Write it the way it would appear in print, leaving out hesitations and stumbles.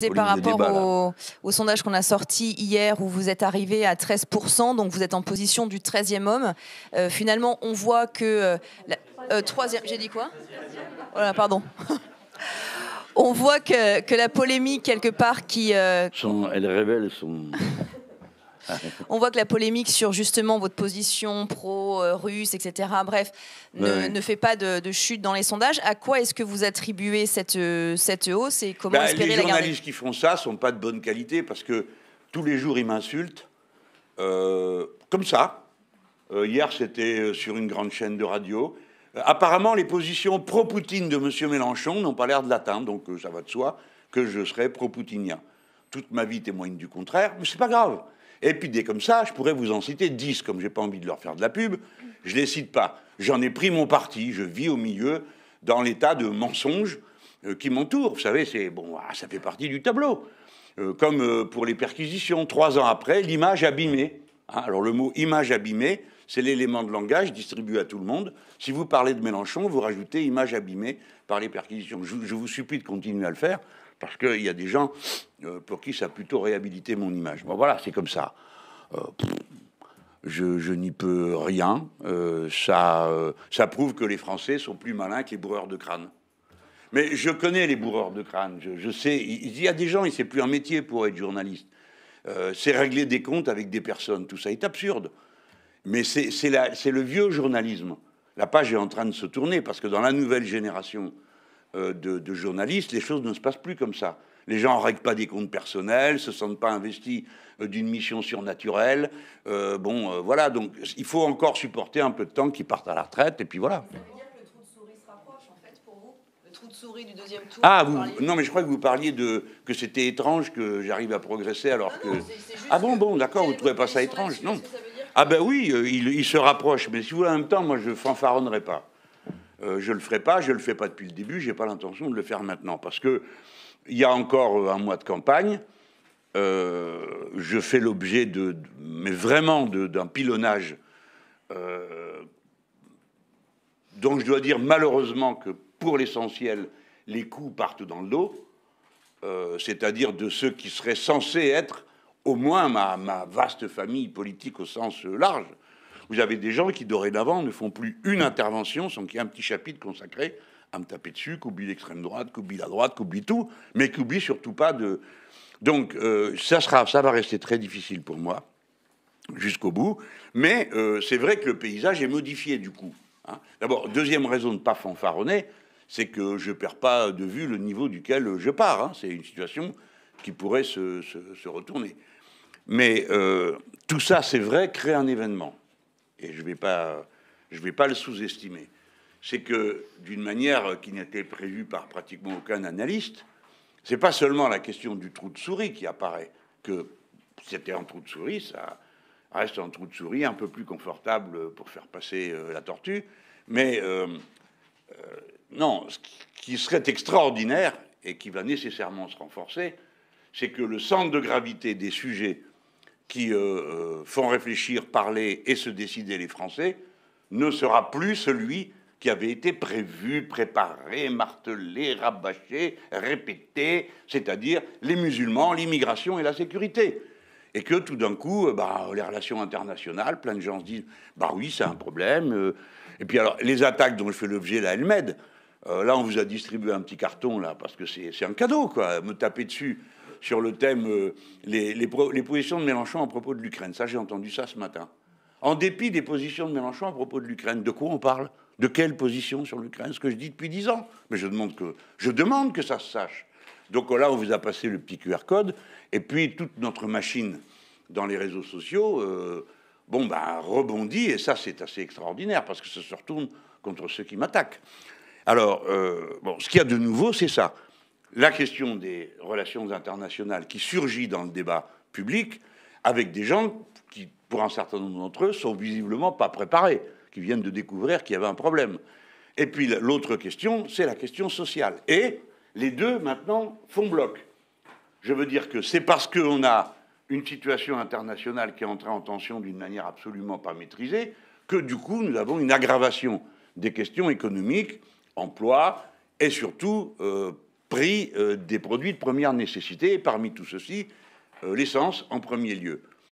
C'est par rapport au sondage qu'on a sorti hier où vous êtes arrivé à 13%, donc vous êtes en position du 13e homme. Finalement, on voit que... troisième, j'ai dit quoi? Voilà, pardon. On voit que la polémique, quelque part, qui... Elle révèle son... On voit que la polémique sur justement votre position pro-russe, etc., bref, ne fait pas de chute dans les sondages. À quoi est-ce que vous attribuez cette hausse et comment espérer la garder? Les journalistes qui font ça ne sont pas de bonne qualité parce que tous les jours, ils m'insultent. Comme ça. Hier, c'était sur une grande chaîne de radio. Apparemment, les positions pro-Poutine de M. Mélenchon n'ont pas l'air de l'atteindre, donc ça va de soi que je serai pro-poutinien. Toute ma vie témoigne du contraire, mais c'est pas grave. Et puis, dès comme ça, je pourrais vous en citer 10, comme j'ai pas envie de leur faire de la pub, je les cite pas. J'en ai pris mon parti, je vis au milieu, dans l'état de mensonges qui m'entourent. Vous savez, ça fait partie du tableau. Comme pour les perquisitions, 3 ans après, l'image abîmée. Hein, alors le mot image abîmée, c'est l'élément de langage distribué à tout le monde. Si vous parlez de Mélenchon, vous rajoutez image abîmée par les perquisitions. Je vous supplie de continuer à le faire, parce qu'il y a des gens pour qui ça a plutôt réhabilité mon image. Bon, voilà, c'est comme ça. Je n'y peux rien. Ça prouve que les Français sont plus malins que les bourreurs de crâne. Mais je connais les bourreurs de crâne. Je sais, il y a des gens, c'est plus un métier pour être journaliste. C'est régler des comptes avec des personnes. Tout ça est absurde. Mais c'est le vieux journalisme. La page est en train de se tourner parce que dans la nouvelle génération de journalistes, les choses ne se passent plus comme ça. Les gens ne règlent pas des comptes personnels, ne se sentent pas investis d'une mission surnaturelle. Voilà, donc il faut encore supporter un peu de temps qu'ils partent à la retraite, et puis voilà. Ça veut dire que le trou de souris se rapproche, en fait, pour vous? Le trou de souris du deuxième tour? Ah, non, mais je crois que vous parliez que c'était étrange que j'arrive à progresser alors que... Ah bon, d'accord, vous ne trouvez pas ça étrange? Non. Ah ben oui, il se rapproche, mais si vous voulez, en même temps, moi, je ne fanfaronnerai pas. Je le ferai pas, je le fais pas depuis le début, j'ai pas l'intention de le faire maintenant, parce que il y a encore un mois de campagne, je fais l'objet mais vraiment d'un pilonnage dont je dois dire malheureusement que pour l'essentiel, les coups partent dans le dos, c'est-à-dire de ceux qui seraient censés être au moins ma vaste famille politique au sens large. Vous avez des gens qui, dorénavant, ne font plus une intervention sans qu'il y ait un petit chapitre consacré à me taper dessus, qu'oublie l'extrême droite, qu'oublie la droite, qu'oublie tout, mais qu'oublie surtout pas de... Donc, ça va rester très difficile pour moi, jusqu'au bout, mais c'est vrai que le paysage est modifié, du coup. Hein. D'abord, deuxième raison de ne pas fanfaronner, c'est que je ne perds pas de vue le niveau duquel je pars. Hein. C'est une situation qui pourrait se retourner. Mais tout ça, c'est vrai, crée un événement. Et je ne vais pas le sous-estimer. C'est que, d'une manière qui n'était prévue par pratiquement aucun analyste, c'est pas seulement la question du trou de souris qui apparaît, que c'était un trou de souris, ça reste un trou de souris un peu plus confortable pour faire passer la tortue, mais non, ce qui serait extraordinaire et qui va nécessairement se renforcer, c'est que le centre de gravité des sujets qui font réfléchir, parler et se décider les Français, ne sera plus celui qui avait été prévu, préparé, martelé, rabâché, répété, c'est-à-dire les musulmans, l'immigration et la sécurité. Et que tout d'un coup, les relations internationales, plein de gens se disent « oui, c'est un problème ». Et puis alors, les attaques dont je fais l'objet, la Elmed, là, on vous a distribué un petit carton, là, parce que c'est un cadeau, quoi, me taper dessus sur le thème les positions de Mélenchon à propos de l'Ukraine. Ça, j'ai entendu ça ce matin. En dépit des positions de Mélenchon à propos de l'Ukraine, de quoi on parle? De quelle position sur l'Ukraine? Ce que je dis depuis 10 ans. Mais je demande que ça se sache. Donc là, on vous a passé le petit QR code, et puis toute notre machine dans les réseaux sociaux rebondit, et ça, c'est assez extraordinaire, parce que ça se retourne contre ceux qui m'attaquent. Alors, ce qu'il y a de nouveau, c'est ça. La question des relations internationales qui surgit dans le débat public avec des gens qui, pour un certain nombre d'entre eux, sont visiblement pas préparés, qui viennent de découvrir qu'il y avait un problème. Et puis l'autre question, c'est la question sociale. Et les deux, maintenant, font bloc. Je veux dire que c'est parce qu'on a une situation internationale qui est entrée en tension d'une manière absolument pas maîtrisée que, du coup, nous avons une aggravation des questions économiques, emploi, et surtout prix des produits de première nécessité, et parmi tout ceci, l'essence en premier lieu.